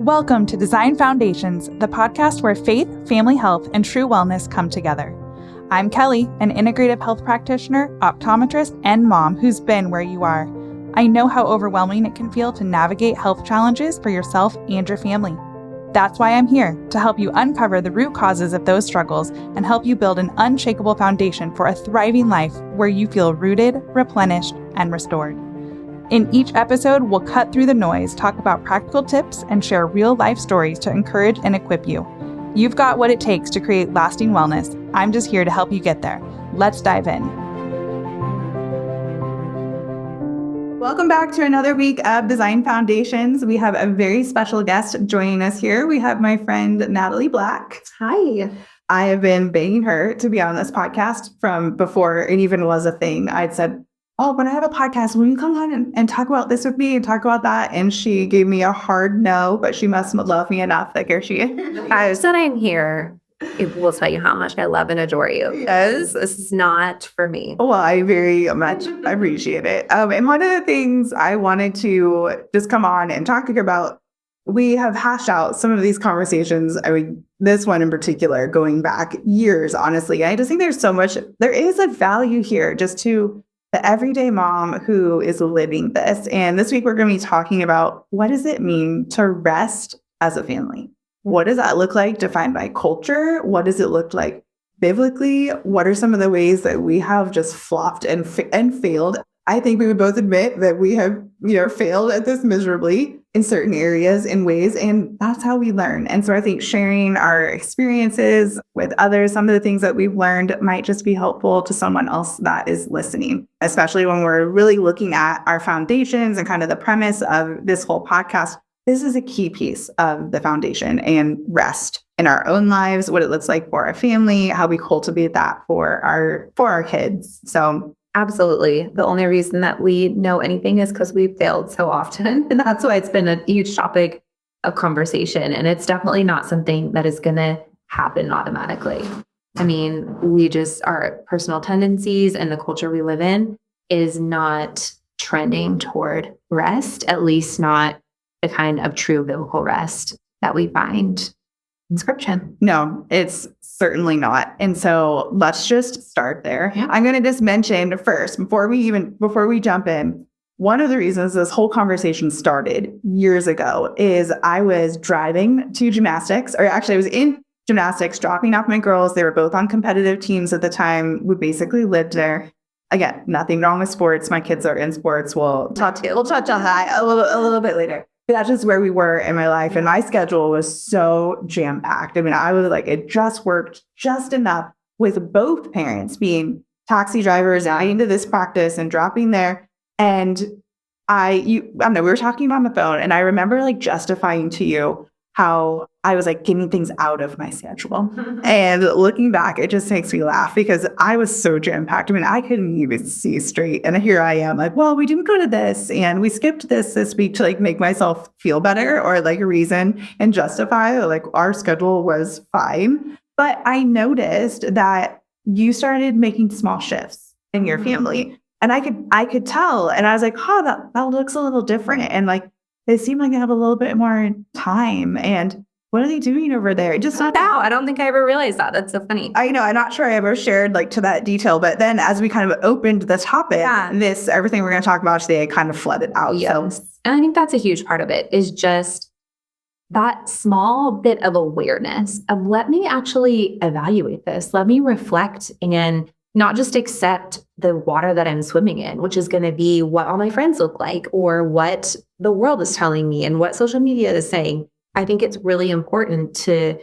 Welcome to Design Foundations, the podcast where faith, family health, and true wellness come together. I'm Kelly, an integrative health practitioner, optometrist, and mom who's been where you are. I know how overwhelming it can feel to navigate health challenges for yourself and your family. That's why I'm here, to help you uncover the root causes of those struggles and help you build an unshakable foundation for a thriving life where you feel rooted, replenished, and restored. In each episode, we'll cut through the noise, talk about practical tips, and share real-life stories to encourage and equip you. You've got what it takes to create lasting wellness. I'm just here to help you get there. Let's dive in. Welcome back to another week of Design Foundations. We have a very special guest joining us here. We have my friend, Natalie Black. Hi. I have been begging her to be on this podcast from before it even was a thing. I'd said, when I have a podcast, will you come on and talk about this with me and talk about that? And she gave me a hard no, but she must love me enough that here she is. I said I'm here. It will tell you how much I love and adore you. Because this is not for me. Well, I very much appreciate it. And one of the things I wanted to just come on and talk to you about, we have hashed out some of these conversations. I mean, this one in particular, going back years, honestly. I just think there is a value here just to the everyday mom who is living this. And this week we're going to be talking about, what does it mean to rest as a family? What does that look like defined by culture? What does it look like biblically? What are some of the ways that we have just flopped and failed? I think we would both admit that we have, failed at this miserably in certain areas and ways, and that's how we learn. And so I think sharing our experiences with others, some of the things that we've learned might just be helpful to someone else that is listening, especially when we're really looking at our foundations and kind of the premise of this whole podcast. This is a key piece of the foundation and rest in our own lives, what it looks like for our family, how we cultivate that for our kids. So absolutely. The only reason that we know anything is because we've failed so often. And that's why it's been a huge topic of conversation. And it's definitely not something that is going to happen automatically. I mean, our personal tendencies and the culture we live in is not trending toward rest, at least not the kind of true biblical rest that we find in Scripture. No, it's certainly not. And so let's just start there. Yeah. I'm going to just mention first, before we jump in, one of the reasons this whole conversation started years ago is I was driving to gymnastics, or actually I was in gymnastics, dropping off my girls. They were both on competitive teams at the time. We basically lived there. Again, nothing wrong with sports. My kids are in sports. We'll touch on that a little bit later. But that's just where we were in my life. And my schedule was so jam-packed. I mean, I was like, it just worked just enough with both parents being taxi drivers and into this practice and dropping there. And I don't know, we were talking on the phone, and I remember like justifying to you how I was like getting things out of my schedule. And looking back, it just makes me laugh because I was so jam-packed. I mean, I couldn't even see straight. And here I am like, well, we didn't go to this and we skipped this week to like make myself feel better or like a reason and justify like our schedule was fine. But I noticed that you started making small shifts in your family. And I could tell. And I was like, that looks a little different. And like, they seem like they have a little bit more time. And what are they doing over there? Just not now. I don't think I ever realized that. That's so funny. I know. I'm not sure I ever shared like to that detail. But then as we kind of opened the topic, everything we're going to talk about today kind of flooded out. Yes. So. And I think that's a huge part of it is just that small bit of awareness of let me actually evaluate this. Let me reflect and not just accept the water that I'm swimming in, which is going to be what all my friends look like or what the world is telling me and what social media is saying. I think it's really important to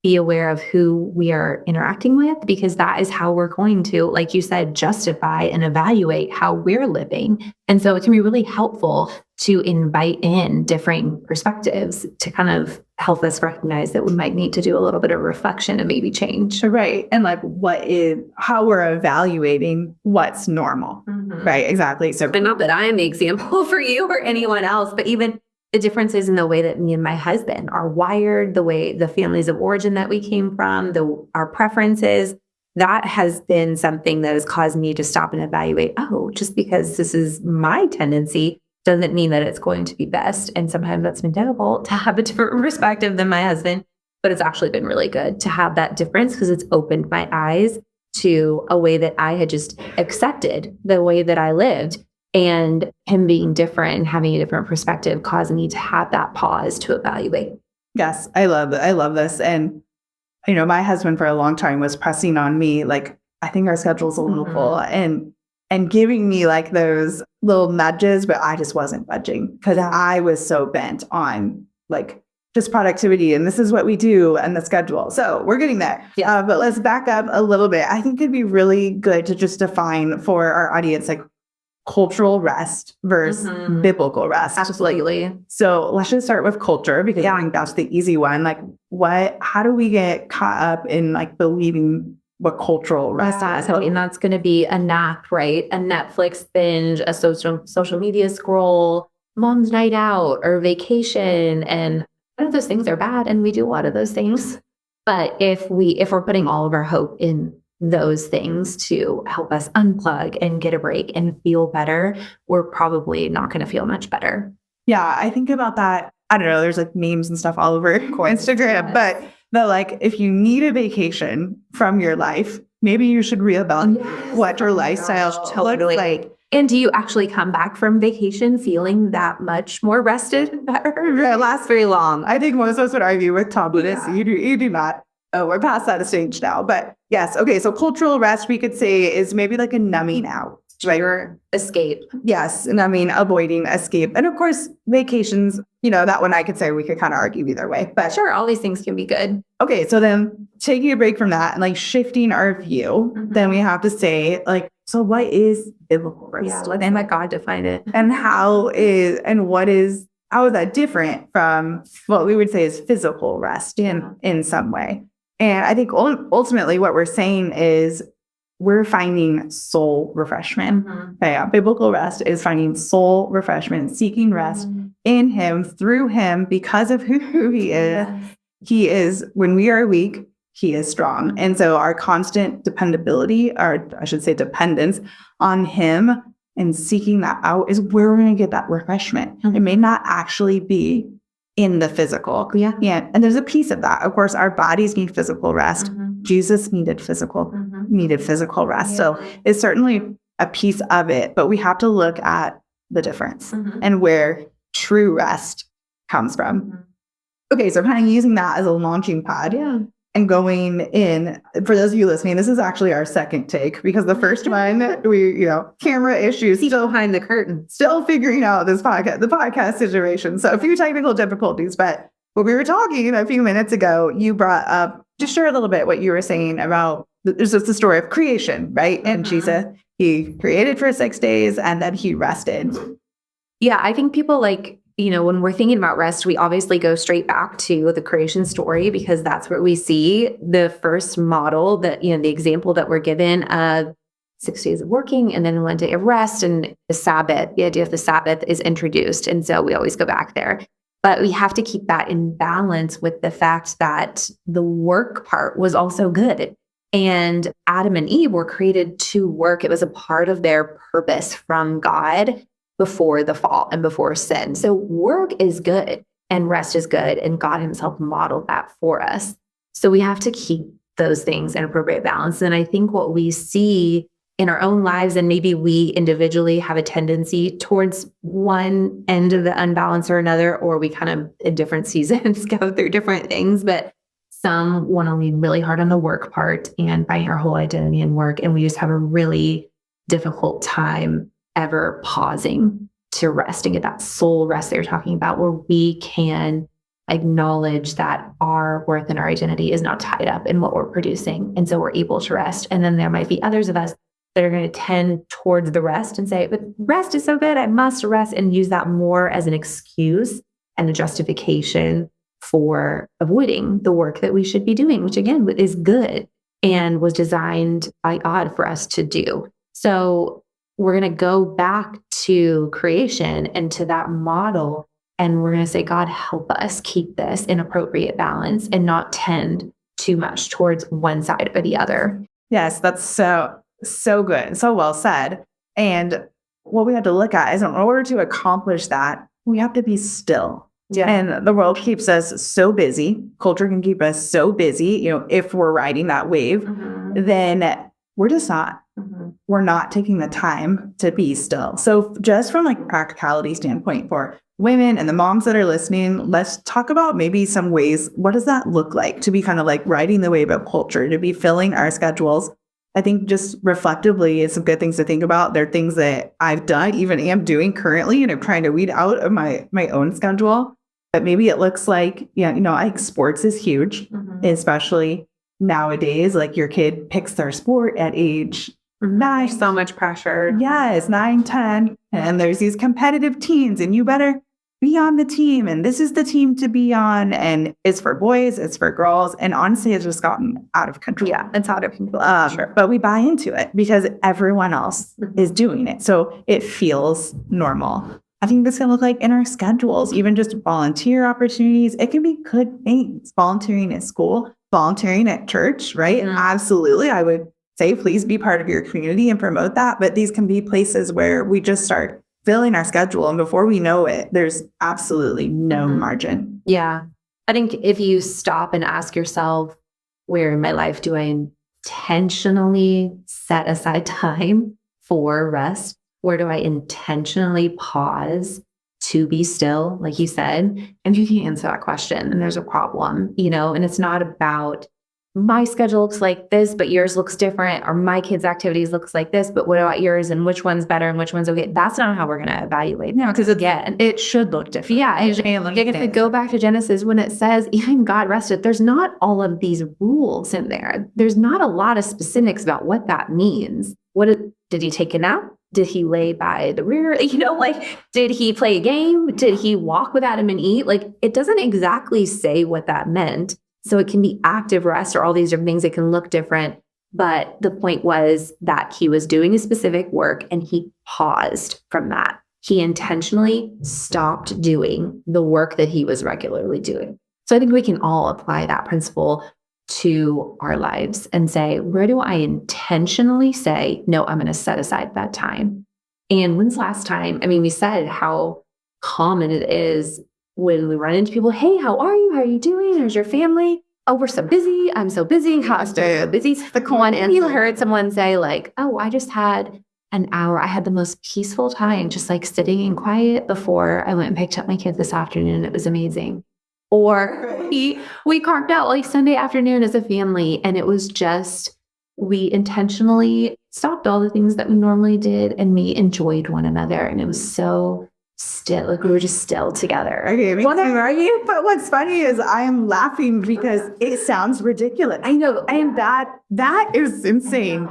be aware of who we are interacting with, because that is how we're going to, like you said, justify and evaluate how we're living. And so it can be really helpful to invite in different perspectives to kind of help us recognize that we might need to do a little bit of reflection and maybe change. Right. And like how we're evaluating what's normal. Mm-hmm. Right. Exactly. So, and not that I am the example for you or anyone else, but even the differences in the way that me and my husband are wired, the way the families of origin that we came from, our preferences, that has been something that has caused me to stop and evaluate, just because this is my tendency doesn't mean that it's going to be best. And sometimes that's been difficult to have a different perspective than my husband, but it's actually been really good to have that difference because it's opened my eyes to a way that I had just accepted the way that I lived, and him being different and having a different perspective causing me to have that pause to evaluate. Yes, I love this. And, my husband for a long time was pressing on me, like, I think our schedule's a little full, and giving me like those little nudges, but I just wasn't budging because I was so bent on like just productivity. And this is what we do and the schedule. So we're getting there. Yeah. But let's back up a little bit. I think it'd be really good to just define for our audience, like cultural rest versus biblical rest. Absolutely. So let's just start with culture because I think that's the easy one. Like how do we get caught up in like believing what cultural rest is? And that's going to be a nap, right? A Netflix binge, a social media scroll, mom's night out, or vacation. And none of those things are bad, and we do a lot of those things. But if we're putting all of our hope in those things to help us unplug and get a break and feel better, we're probably not going to feel much better. Yeah, I think about that. I don't know. There's like memes and stuff all over Instagram, but like if you need a vacation from your life, maybe you should reevaluate what your lifestyle looks like. And do you actually come back from vacation feeling that much more rested? Better? It lasts very long. I think most of us would argue with Tom Buddhist. You do not. Oh, we're past that stage now. But yes, okay. So cultural rest, we could say, is maybe like a numbing out. Right? Your escape. Yes. And I mean, avoiding escape. And of course, vacations, that one I could say we could kind of argue either way. But sure, all these things can be good. Okay. So then taking a break from that and like shifting our view, then we have to say like, so what is biblical rest? Yeah, and let God define it. And how is that different from what we would say is physical rest in some way? And I think ultimately what we're saying is we're finding soul refreshment. Biblical rest is finding soul refreshment, seeking rest in Him, through Him, because of who He is. He is, when we are weak, He is strong. And so our constant dependability, or I should say dependence on Him and seeking that out is where we're going to get that refreshment. It may not actually be in the physical. Yeah. And there's a piece of that. Of course, our bodies need physical rest. Jesus needed physical rest. So it's certainly a piece of it, but we have to look at the difference and where true rest comes from. Okay, so kind of using that as a launching pad and going in. For those of you listening, this is actually our second take because the first one, we, camera issues. Still behind the curtain. Still figuring out the podcast situation. So a few technical difficulties, but when we were talking a few minutes ago, you brought up, just share a little bit what you were saying about, there's just the story of creation, right? And Jesus, He created for 6 days and then He rested. Yeah, I think people when we're thinking about rest, we obviously go straight back to the creation story because that's where we see the first model that, the example that we're given of 6 days of working and then 1 day of rest, and the Sabbath, the idea of the Sabbath is introduced. And so we always go back there. But we have to keep that in balance with the fact that the work part was also good. And Adam and Eve were created to work. It was a part of their purpose from God before the fall and before sin. So work is good and rest is good. And God Himself modeled that for us. So we have to keep those things in appropriate balance. And I think what we see in our own lives, and maybe we individually have a tendency towards one end of the unbalance or another, or we kind of in different seasons go through different things, but some want to lean really hard on the work part and find our whole identity in work. And we just have a really difficult time ever pausing to rest and get that soul rest that you're talking about, where we can acknowledge that our worth and our identity is not tied up in what we're producing. And so we're able to rest. And then there might be others of us that are going to tend towards the rest and say, but rest is so good, I must rest, and use that more as an excuse and a justification for avoiding the work that we should be doing, which again is good and was designed by God for us to do. So we're going to go back to creation and to that model, and we're going to say, God, help us keep this in appropriate balance and not tend too much towards one side or the other. Yes, that's so good. So well said. And what we have to look at is in order to accomplish that, we have to be still. Yeah. And the world keeps us so busy. Culture can keep us so busy. If we're riding that wave, then we're just not. We're not taking the time to be still. So just from like practicality standpoint for women and the moms that are listening, let's talk about maybe some ways. What does that look like to be kind of like riding the wave of culture, to be filling our schedules? I think just reflectively is some good things to think about. There are things that I've done, even am doing currently, and I'm trying to weed out of my own schedule. But maybe it looks like, like sports is huge, especially nowadays. Like your kid picks their sport at age 9. So much pressure. Yes, 9, 10. And there's these competitive teams, and you better be on the team. And this is the team to be on. And it's for boys, it's for girls. And honestly, it's just gotten out of control. Yeah, it's out of control. Sure. But we buy into it because everyone else is doing it. So it feels normal. I think this can look like in our schedules, even just volunteer opportunities. It can be good things. Volunteering at school, volunteering at church, right? Absolutely. I would say, please be part of your community and promote that. But these can be places where we just start filling our schedule. And before we know it, there's absolutely no margin. Yeah. I think if you stop and ask yourself, where in my life do I intentionally set aside time for rest? Where do I intentionally pause to be still, like you said? And you can answer that question, and there's a problem, and it's not about my schedule looks like this, but yours looks different, or my kids' activities looks like this, but what about yours, and which one's better and which one's okay? That's not how we're going to evaluate. No, because again, it should look different. Yeah. If we go back to Genesis, when it says even God rested, there's not all of these rules in there. There's not a lot of specifics about what that means. Did he take a nap? Did he lay by the rear? Did he play a game? Did he walk with Adam and Eve? It doesn't exactly say what that meant. So it can be active rest or all these different things. It can look different. But the point was that he was doing a specific work and he paused from that. He intentionally stopped doing the work that he was regularly doing. So I think we can all apply that principle to our lives and say, where do I intentionally say, no, I'm going to set aside that time? And when's the last time? We said how common it is when we run into people. Hey, how are you? How are you doing? How's your family? Oh, we're so busy. I'm so busy. How's the busy? And you heard someone say oh, I just had an hour. I had the most peaceful time, just sitting in quiet before I went and picked up my kids this afternoon. It was amazing. Or we carved out Sunday afternoon as a family, and it was just, we intentionally stopped all the things that we normally did, and we enjoyed one another, and it was so still, we were just still together. Okay, are you? But what's funny is I am laughing because it sounds ridiculous. I know, and that is insane.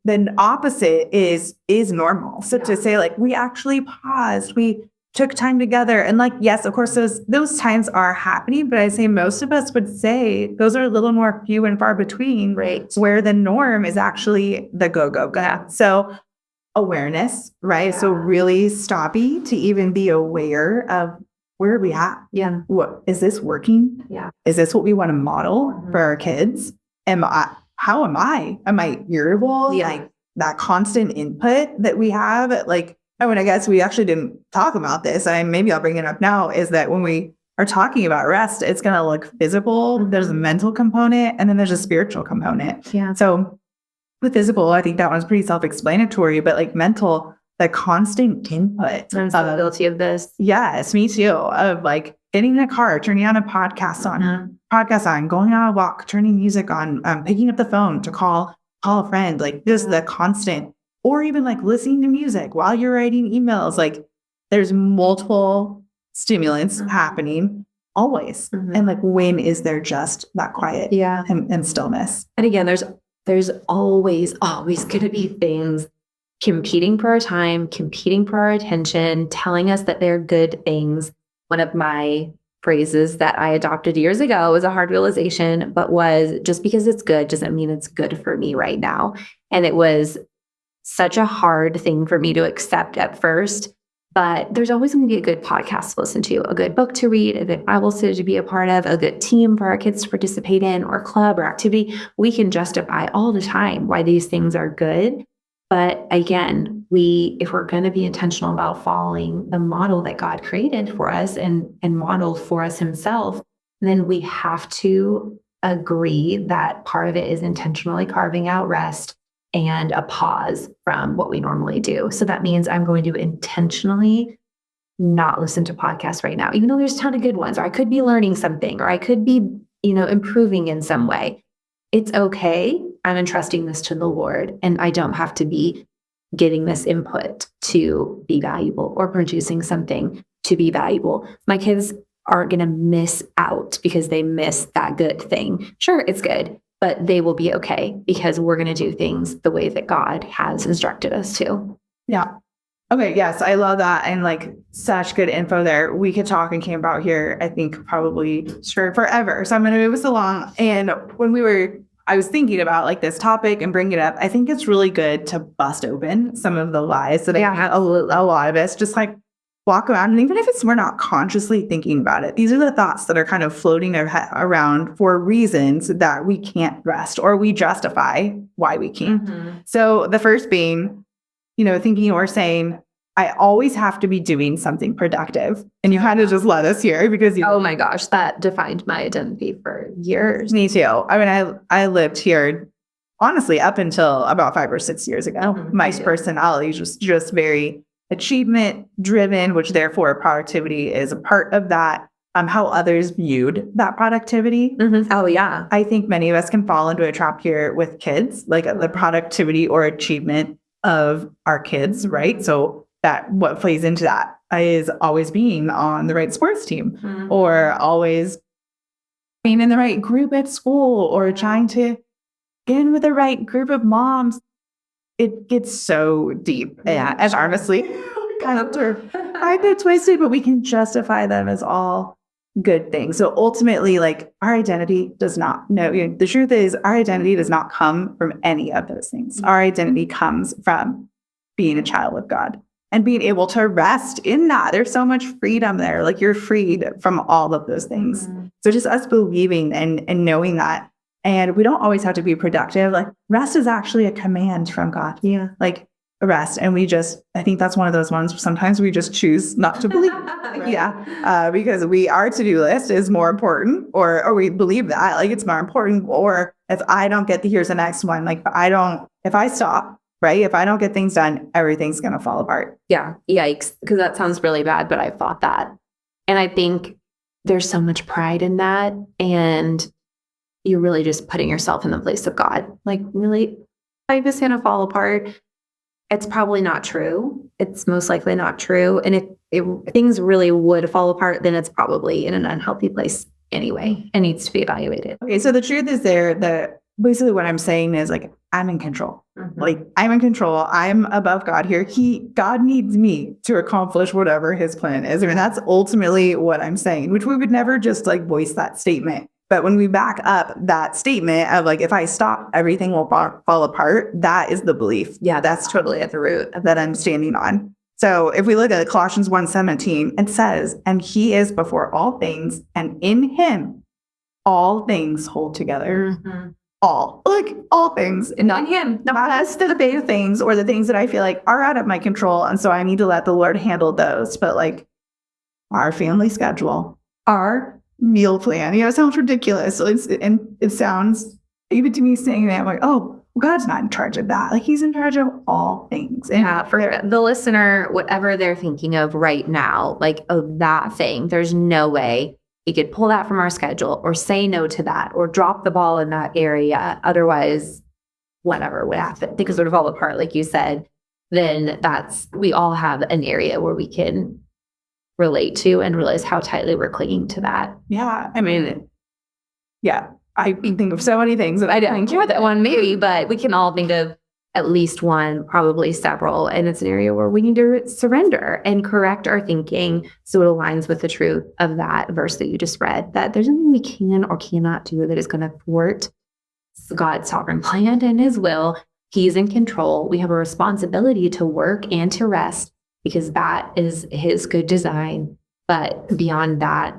The opposite is normal. So to say we actually paused, we took time together, and yes, of course those times are happening, but I say most of us would say those are a little more few and far between, right? Where the norm is actually the go. So awareness, right? Yeah. So really stopping to even be aware of where are we at? Yeah. What is this working? Yeah. Is this what we want to model for our kids? How am I? Am I irritable? Yeah. That constant input that we have, I guess we actually didn't talk about this. Maybe I'll bring it up now, is that when we are talking about rest, it's going to look physical. There's a mental component, and then there's a spiritual component. Yeah. So with physical, I think that one's pretty self-explanatory, but mental, the constant input. I'm so guilty of this. Yes, me too. Of getting in a car, turning on a podcast on, going on a walk, turning music on, picking up the phone to call a friend, just the constant, or even listening to music while you're writing emails. There's multiple stimulants happening always. And when is there just that quiet and stillness? And again, there's always going to be things competing for our time, competing for our attention, telling us that they're good things. One of my phrases that I adopted years ago was a hard realization, but was, just because it's good doesn't mean it's good for me right now. And it was such a hard thing for me to accept at first. But there's always going to be a good podcast to listen to, a good book to read, a good Bible study to be a part of, a good team for our kids to participate in, or club or activity. We can justify all the time why these things are good. But again, if we're going to be intentional about following the model that God created for us and modeled for us himself, then we have to agree that part of it is intentionally carving out rest and a pause from what we normally do. So that means I'm going to intentionally not listen to podcasts right now, even though there's a ton of good ones, or I could be learning something, or I could be, improving in some way. It's okay. I'm entrusting this to the Lord, and I don't have to be getting this input to be valuable or producing something to be valuable. My kids aren't going to miss out because they miss that good thing. Sure, it's good, but they will be okay because we're going to do things the way that God has instructed us to. Yeah. Okay. Yes. I love that. And like such good info there. We could talk and camp out here, I think probably forever. So I'm going to move us along. And I was thinking about like this topic and bring it up. I think it's really good to bust open some of the lies that I had a lot of us just like walk around. And even if we're not consciously thinking about it, these are the thoughts that are kind of floating around for reasons that we can't rest or we justify why we can't. Mm-hmm. So the first being, thinking or saying, I always have to be doing something productive. And you kind of just let us hear because oh my gosh, that defined my identity for years. Me too. I mean, I lived here, honestly, up until about 5 or 6 years ago. Mm-hmm. My personality was just very achievement driven, which therefore productivity is a part of that. How others viewed that productivity. Mm-hmm. Oh, yeah. I think many of us can fall into a trap here with kids, like the productivity or achievement of our kids, right? So that what plays into that is always being on the right sports team, mm-hmm. or always being in the right group at school, or trying to get in with the right group of moms. It gets so deep. Yeah, and honestly, kind of I get twisted, but we can justify them as all good things. So ultimately, like our identity does not the truth is our identity does not come from any of those things. Our identity comes from being a child of God and being able to rest in that. There's so much freedom there. Like you're freed from all of those things. Mm-hmm. So just us believing and knowing that. And we don't always have to be productive. Like rest is actually a command from God. Yeah. Like rest. And I think that's one of those ones sometimes we just choose not to believe. Right. Yeah. Because our to-do list is more important, or we believe that like it's more important. Or if I don't get here's the next one. Like if I stop, right? If I don't get things done, everything's going to fall apart. Yeah. Yikes. Because that sounds really bad, but I thought that. And I think there's so much pride in that. And you're really just putting yourself in the place of God. Like really, life is going to fall apart. It's probably not true. It's most likely not true. And if things really would fall apart, then it's probably in an unhealthy place anyway and needs to be evaluated. Okay, so the truth is that basically what I'm saying is like, I'm in control. Mm-hmm. Like I'm in control. I'm above God here. God needs me to accomplish whatever his plan is. I mean, that's ultimately what I'm saying, which we would never just like voice that statement. But when we back up that statement of like, if I stop, everything will fall apart, that is the belief. Yeah, that's totally at the root that I'm standing on. So if we look at Colossians 1:17, it says, and he is before all things, and in him, all things hold together. Mm-hmm. All things. And not him. Not us to the big things or the things that I feel like are out of my control. And so I need to let the Lord handle those. But like our family schedule, our meal plan. It sounds ridiculous. So it sounds, even to me saying that, I'm like, oh, God's not in charge of that. Like he's in charge of all things. And yeah, for the listener, whatever they're thinking of right now, like of that thing, there's no way he could pull that from our schedule or say no to that or drop the ball in that area. Otherwise, whatever would happen. Things would fall apart, like you said. Then we all have an area where we can relate to and realize how tightly we're clinging to that. Yeah. I mean, yeah, I think of so many things that I didn't care that one maybe, but we can all think of at least one, probably several. And it's an area where we need to surrender and correct our thinking so it aligns with the truth of that verse that you just read, that there's nothing we can or cannot do that is going to thwart God's sovereign plan and his will. He's in control. We have a responsibility to work and to rest, because that is his good design. But beyond that,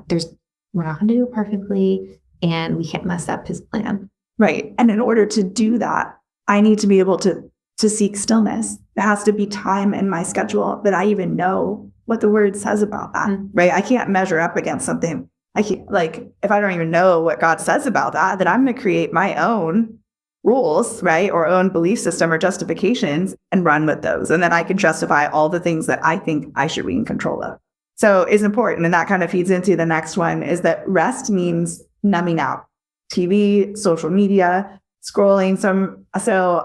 we're not going to do it perfectly, and we can't mess up his plan. Right. And in order to do that, I need to be able to to seek stillness. It has to be time in my schedule that I even know what the word says about that, right? I can't measure up against something. I can't, like, if I don't even know what God says about that, then I'm going to create my own rules, right? Or own belief system or justifications and run with those. And then I can justify all the things that I think I should be in control of. So it's important. And that kind of feeds into the next one, is that rest means numbing out. TV, social media, scrolling. So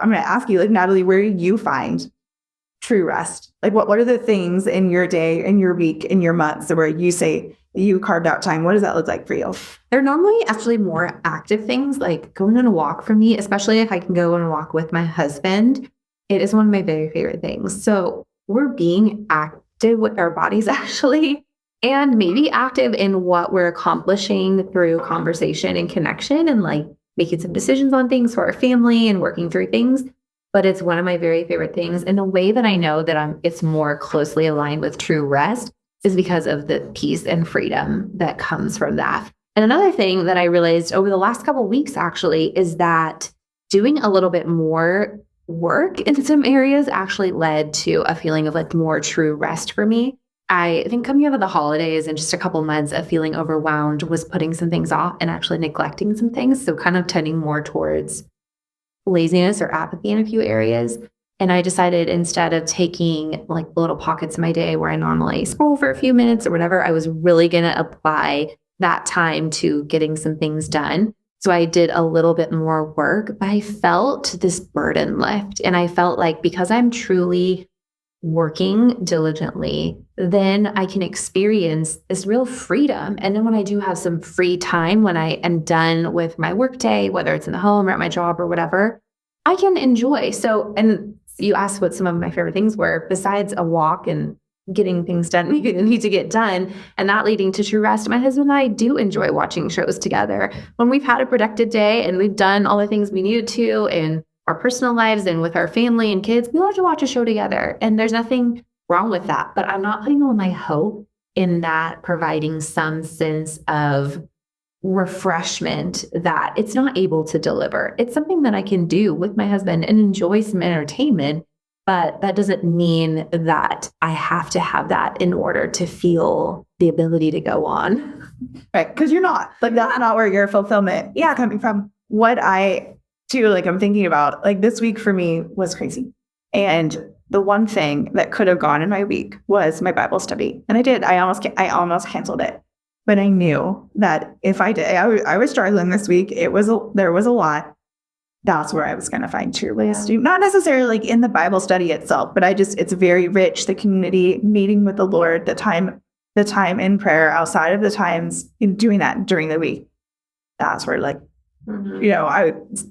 I'm going to ask you, like, Natalie, where do you find true rest? Like, what are the things in your day, in your week, in your months where you say you carved out time? What does that look like for you? They're normally actually more active things, like going on a walk for me, especially if I can go on a walk with my husband. It is one of my very favorite things. So we're being active with our bodies actually, and maybe active in what we're accomplishing through conversation and connection, and like making some decisions on things for our family and working through things. But it's one of my very favorite things. And the way that I know that it's more closely aligned with true rest is because of the peace and freedom that comes from that. And another thing that I realized over the last couple of weeks actually is that doing a little bit more work in some areas actually led to a feeling of like more true rest for me. I think coming out of the holidays and just a couple months of feeling overwhelmed was putting some things off and actually neglecting some things. So kind of tending more towards laziness or apathy in a few areas. And I decided, instead of taking like little pockets of my day where I normally scroll for a few minutes or whatever, I was really going to apply that time to getting some things done. So I did a little bit more work, but I felt this burden lift. And I felt like, because I'm truly working diligently, then I can experience this real freedom. And then when I do have some free time, when I am done with my workday, whether it's in the home or at my job or whatever, I can enjoy. So, and you asked what some of my favorite things were, besides a walk and getting things done we need to get done, and that leading to true rest. My husband and I do enjoy watching shows together. When we've had a productive day and we've done all the things we needed to in our personal lives and with our family and kids, we love to watch a show together. And there's nothing wrong with that. But I'm not putting all my hope in that providing some sense of refreshment that it's not able to deliver. It's something that I can do with my husband and enjoy some entertainment, but that doesn't mean that I have to have that in order to feel the ability to go on. Right. Because you're not. Like, that's not where your fulfillment is coming from. What I do, like, I'm thinking about, like, this week for me was crazy. And the one thing that could have gone in my week was my Bible study. And I did. I almost canceled it. But I knew that if I did, I was struggling this week. There was a lot. That's where I was going to find true rest. Not necessarily like in the Bible study itself, but it's very rich. The community, meeting with the Lord, the time in prayer outside of the times in doing that during the week. That's where, like,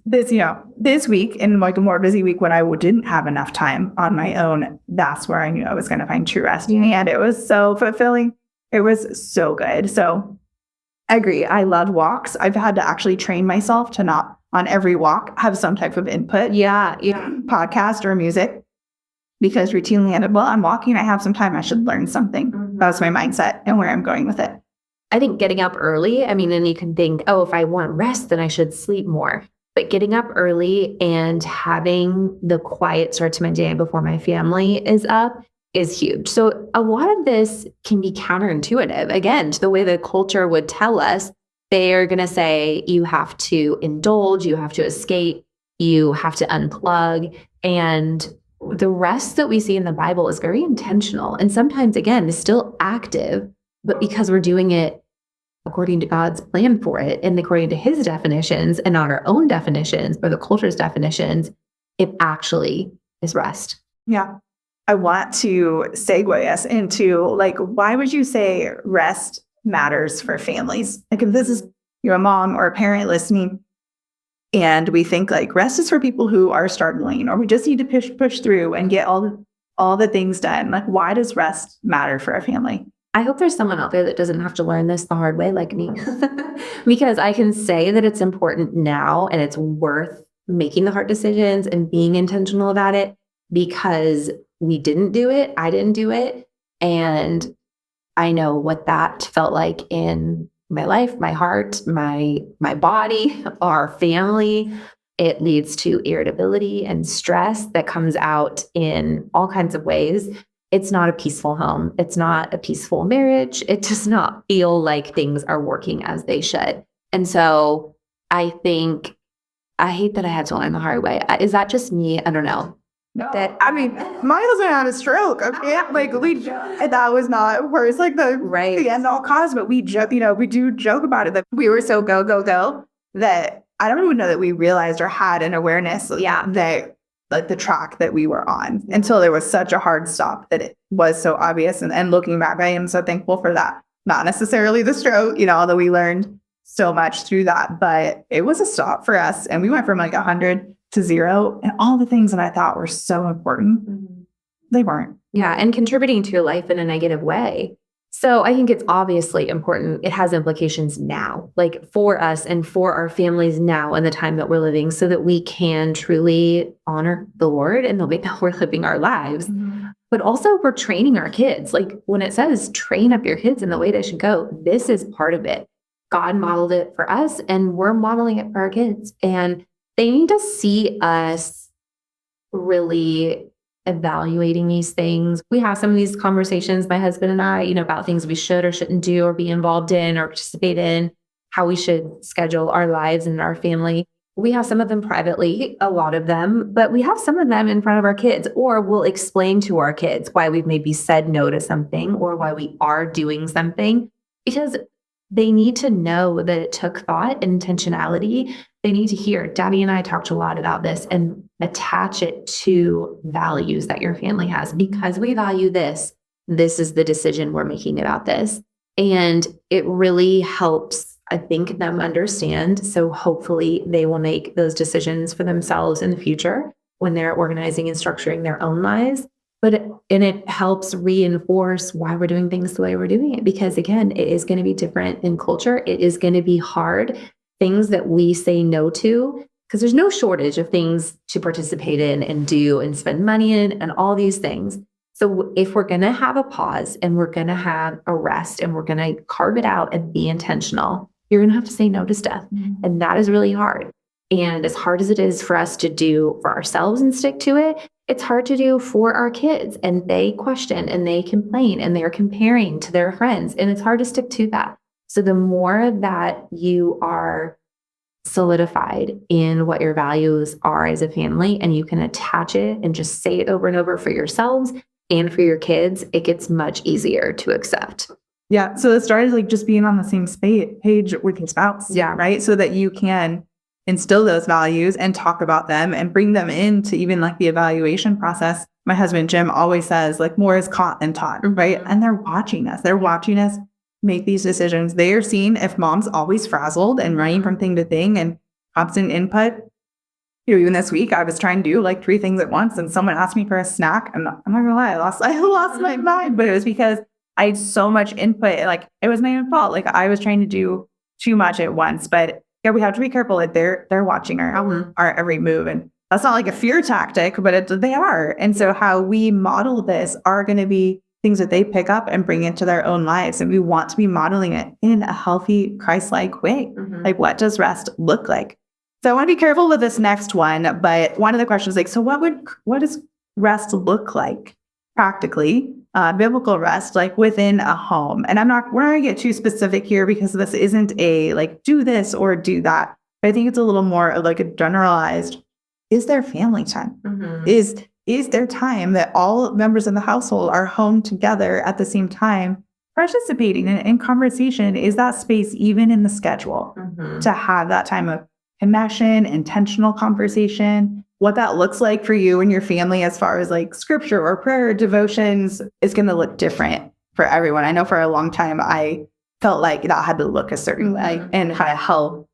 this week, in like a more busy week when I didn't have enough time on my own, that's where I knew I was going to find true rest. And it was so fulfilling. It was so good. So I agree. I love walks. I've had to actually train myself to not on every walk have some type of input. Yeah. Podcast or music. Because routinely, I'm walking, I have some time, I should learn something. That's my mindset and where I'm going with it. I think getting up early, and you can think, oh, if I want rest, then I should sleep more. But getting up early and having the quiet start to my day before my family is up is huge. So a lot of this can be counterintuitive, again, to the way the culture would tell us. They are going to say you have to indulge, you have to escape, you have to unplug. And the rest that we see in the Bible is very intentional. And sometimes, again, is still active, but because we're doing it according to God's plan for it and according to his definitions and not our own definitions or the culture's definitions, it actually is rest. Yeah. I want to segue us into, like, why would you say rest matters for families? Like, if this is you're a mom or a parent listening and we think like rest is for people who are struggling, or we just need to push through and get all the things done. Like, why does rest matter for a family? I hope there's someone out there that doesn't have to learn this the hard way like me, because I can say that it's important now and it's worth making the hard decisions and being intentional about it, because we didn't do it. I didn't do it. And I know what that felt like in my life, my heart, my body, our family. It leads to irritability and stress that comes out in all kinds of ways. It's not a peaceful home. It's not a peaceful marriage. It does not feel like things are working as they should. And so I think, I hate that I had to learn the hard way. Is that just me? I don't know. No, I mean, my husband had a stroke. Okay, like and that was not where it's like the end all cause, but we joke, we do joke about it that we were so go that I don't even know that we realized or had an awareness, that like the track that we were on until there was such a hard stop that it was so obvious. And looking back, I am so thankful for that. Not necessarily the stroke, although we learned so much through that, but it was a stop for us, and we went from like 100 to 0, and all the things that I thought were so important, they weren't. Yeah. And contributing to your life in a negative way. So I think it's obviously important. It has implications now, like for us and for our families now in the time that we're living, so that we can truly honor the Lord and the way that we're living our lives. But also we're training our kids. Like when it says train up your kids in the way they should go, this is part of it. God modeled it for us, and we're modeling it for our kids. And they need to see us really evaluating these things. We have some of these conversations, my husband and I, about things we should or shouldn't do or be involved in or participate in, how we should schedule our lives and our family. We have some of them privately, a lot of them, but we have some of them in front of our kids, or we'll explain to our kids why we've maybe said no to something or why we are doing something, because they need to know that it took thought and intentionality. They need to hear. Daddy and I talked a lot about this, and attach it to values that your family has. Because we value this, this is the decision we're making about this. And it really helps, I think, them understand. So hopefully they will make those decisions for themselves in the future when they're organizing and structuring their own lives. It helps reinforce why we're doing things the way we're doing it. Because again, it is going to be different in culture. It is going to be hard. Things that we say no to, because there's no shortage of things to participate in and do and spend money in and all these things. So if we're going to have a pause and we're going to have a rest and we're going to carve it out and be intentional, you're going to have to say no to stuff. And that is really hard. And as hard as it is for us to do for ourselves and stick to it, it's hard to do for our kids. And they question and they complain and they're comparing to their friends. And it's hard to stick to that. So the more that you are solidified in what your values are as a family, and you can attach it and just say it over and over for yourselves and for your kids, it gets much easier to accept. Yeah. So it started like just being on the same page with your spouse. Yeah. Right. So that you can instill those values and talk about them and bring them into even like the evaluation process. My husband, Jim, always says like more is caught than taught. Right. And they're watching us. They're watching us make these decisions. They are seeing if mom's always frazzled and running from thing to thing and constant input. Even this week, I was trying to do like 3 things at once, and someone asked me for a snack. I'm not gonna lie, I lost my mind, but it was because I had so much input. Like it was my own fault. Like I was trying to do too much at once. But yeah, we have to be careful that they're watching our every move, and that's not like a fear tactic, but they are. And so how we model this are going to be things that they pick up and bring into their own lives. And we want to be modeling it in a healthy, Christ-like way. Like, what does rest look like? So I want to be careful with this next one. But one of the questions is like, so what does rest look like practically? Biblical rest, like within a home. And we're not going to get too specific here because this isn't a like, do this or do that. But I think it's a little more of like a generalized, is there family time? Is there time that all members of the household are home together at the same time, participating in conversation? Is that space even in the schedule to have that time of connection, intentional conversation? What that looks like for you and your family as far as like scripture or prayer or devotions is going to look different for everyone. I know for a long time, I felt like that had to look a certain way and kind of hold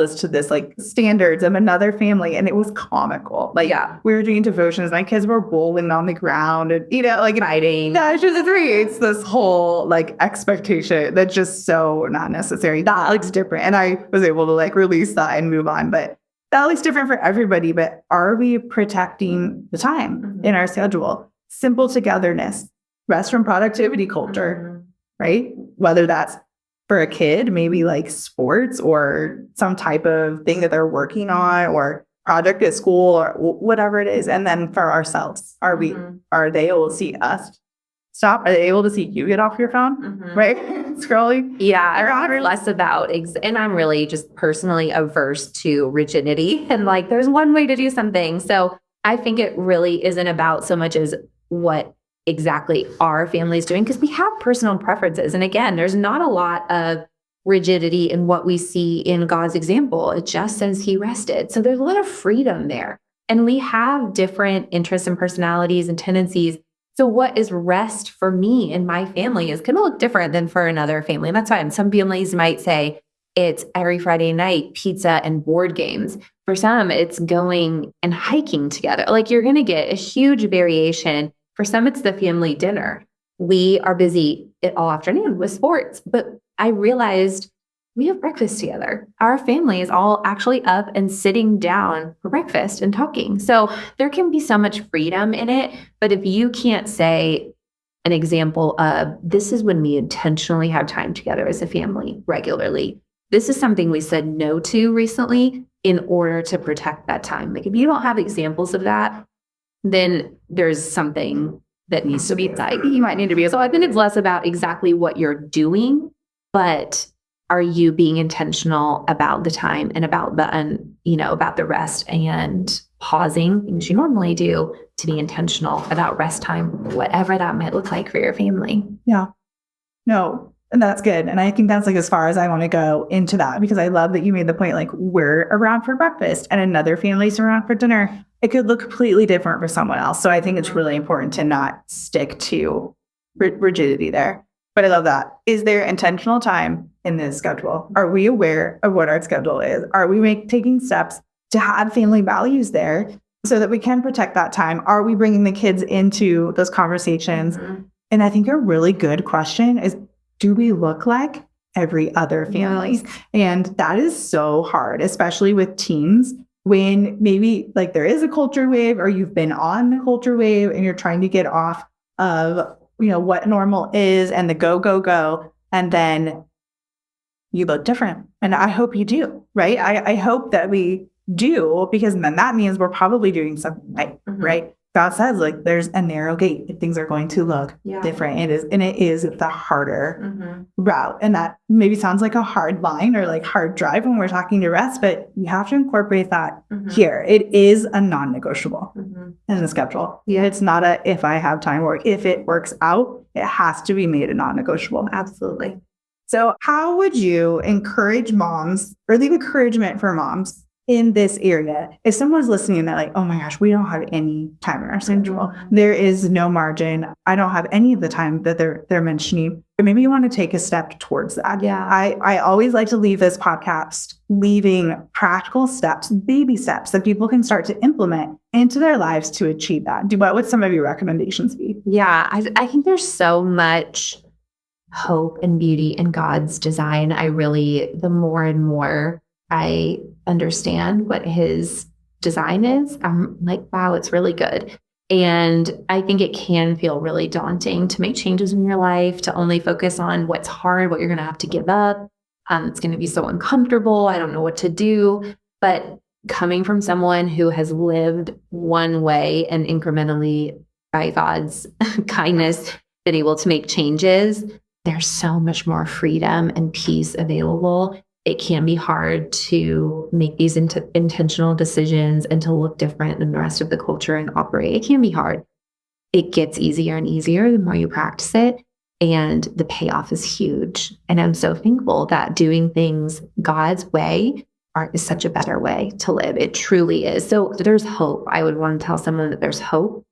us to this like standards of another family. And it was comical. Like we were doing devotions, my kids were bowling on the ground and, like fighting. That's just it's this whole like expectation that's just so not necessary. That looks different. And I was able to like release that and move on. But that looks different for everybody. But are we protecting the time in our schedule? Simple togetherness, rest from productivity culture, right? Whether that's for a kid, maybe like sports or some type of thing that they're working on or project at school or whatever it is. And then for ourselves, are they able to see us stop? Are they able to see you get off your phone, right? Scrolling? Yeah, I'm less about, and I'm really just personally averse to rigidity. And like, there's one way to do something. So I think it really isn't about so much as what exactly our family is doing, because we have personal preferences. And again, there's not a lot of rigidity in what we see in God's example. It just says he rested. So there's a lot of freedom there. And we have different interests and personalities and tendencies. So what is rest for me and my family is going to look different than for another family. And that's why some families might say it's every Friday night, pizza and board games. For some, it's going and hiking together. Like, you're going to get a huge variation. For some, it's the family dinner. We are busy all afternoon with sports, but I realized we have breakfast together. Our family is all actually up and sitting down for breakfast and talking. So there can be so much freedom in it. But if you can't say an example of, this is when we intentionally have time together as a family regularly, this is something we said no to recently in order to protect that time. Like, if you don't have examples of that, then there's something that needs to be said. You might need to be. So I think it's less about exactly what you're doing, but are you being intentional about the time and about about the rest and pausing things you normally do to be intentional about rest time, whatever that might look like for your family. Yeah. No, and that's good. And I think that's like as far as I want to go into that, because I love that you made the point, like, we're around for breakfast and another family's around for dinner. It could look completely different for someone else. So I think it's really important to not stick to rigidity there. But I love that. Is there intentional time in this schedule? Are we aware of what our schedule is? Are we taking steps to have family values there so that we can protect that time? Are we bringing the kids into those conversations? And I think a really good question is, do we look like every other family? Yes. And that is so hard, especially with teens, when maybe like there is a culture wave or you've been on the culture wave and you're trying to get off of what normal is and the go. And then you look different. And I hope you do, right? I hope that we do, because then that means we're probably doing something right, right? God says, like, there's a narrow gate if things are going to look different. It is the harder route. And that maybe sounds like a hard line or like hard drive when we're talking to rest, but you have to incorporate that here. It is a non-negotiable in the schedule. Yeah. It's not a, if I have time, or if it works out, it has to be made a non-negotiable. Absolutely. So how would you encourage moms, or leave encouragement for moms in this area? If someone's listening and they're like, oh my gosh, we don't have any time in our schedule. There is no margin. I don't have any of the time that they're mentioning. But maybe you want to take a step towards that. Yeah. I always like to leave this podcast leaving practical steps, baby steps that people can start to implement into their lives to achieve that. What would some of your recommendations be? Yeah, I think there's so much hope and beauty in God's design. The more and more I understand what his design is, I'm like, wow, it's really good. And I think it can feel really daunting to make changes in your life, to only focus on what's hard, what you're going to have to give up. It's going to be so uncomfortable. I don't know what to do. But coming from someone who has lived one way and incrementally, by God's kindness, been able to make changes, there's so much more freedom and peace available. It can be hard to make these intentional decisions and to look different than the rest of the culture and operate. It can be hard. It gets easier and easier the more you practice it, and the payoff is huge. And I'm so thankful that doing things God's way is such a better way to live. It truly is. So there's hope. I would want to tell someone that there's hope,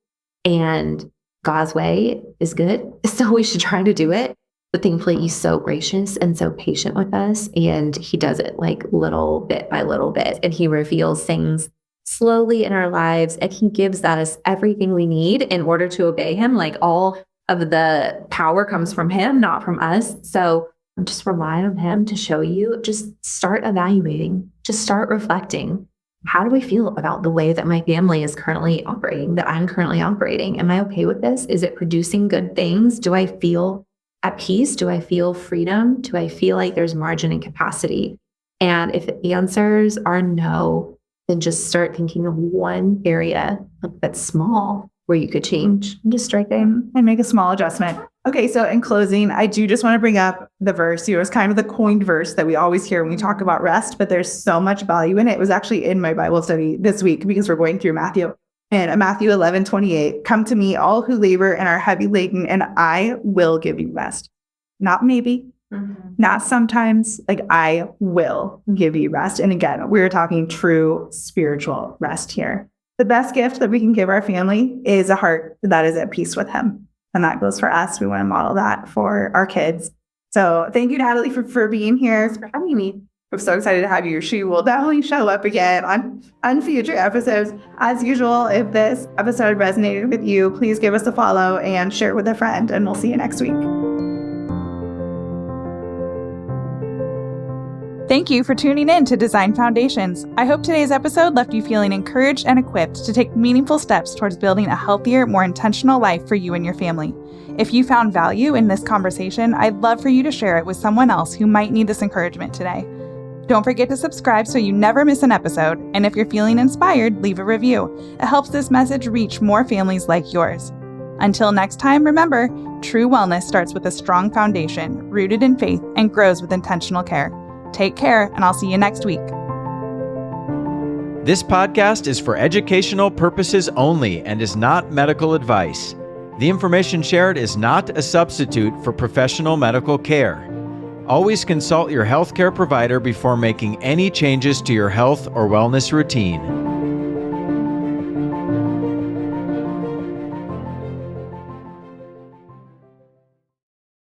and God's way is good. So we should try to do it. But thankfully, he's so gracious and so patient with us. And he does it like little bit by little bit. And he reveals things slowly in our lives. And he gives us everything we need in order to obey him. Like, all of the power comes from him, not from us. So just rely on him to show you. Just start evaluating. Just start reflecting. How do I feel about the way that my family is currently operating, that I'm currently operating? Am I okay with this? Is it producing good things? Do I feel at peace? Do I feel freedom? Do I feel like there's margin and capacity? And if the answers are no, then just start thinking of one area that's small where you could change. Just start there. And make a small adjustment. Okay, so in closing, I do just want to bring up the verse. It was kind of the coined verse that we always hear when we talk about rest, but there's so much value in it. It was actually in my Bible study this week because we're going through Matthew. And Matthew 11:28, come to me, all who labor and are heavy laden, and I will give you rest. Not maybe, not sometimes, like I will give you rest. And again, we're talking true spiritual rest here. The best gift that we can give our family is a heart that is at peace with him. And that goes for us. We want to model that for our kids. So thank you, Natalie, for being here, for having me. I'm so excited to have you. She will definitely show up again on future episodes. As usual, if this episode resonated with you, please give us a follow and share it with a friend, and we'll see you next week. Thank you for tuning in to Design Foundations. I hope today's episode left you feeling encouraged and equipped to take meaningful steps towards building a healthier, more intentional life for you and your family. If you found value in this conversation, I'd love for you to share it with someone else who might need this encouragement today. Don't forget to subscribe so you never miss an episode. And if you're feeling inspired, leave a review. It helps this message reach more families like yours. Until next time, remember, true wellness starts with a strong foundation, rooted in faith, and grows with intentional care. Take care, and I'll see you next week. This podcast is for educational purposes only and is not medical advice. The information shared is not a substitute for professional medical care. Always consult your healthcare provider before making any changes to your health or wellness routine.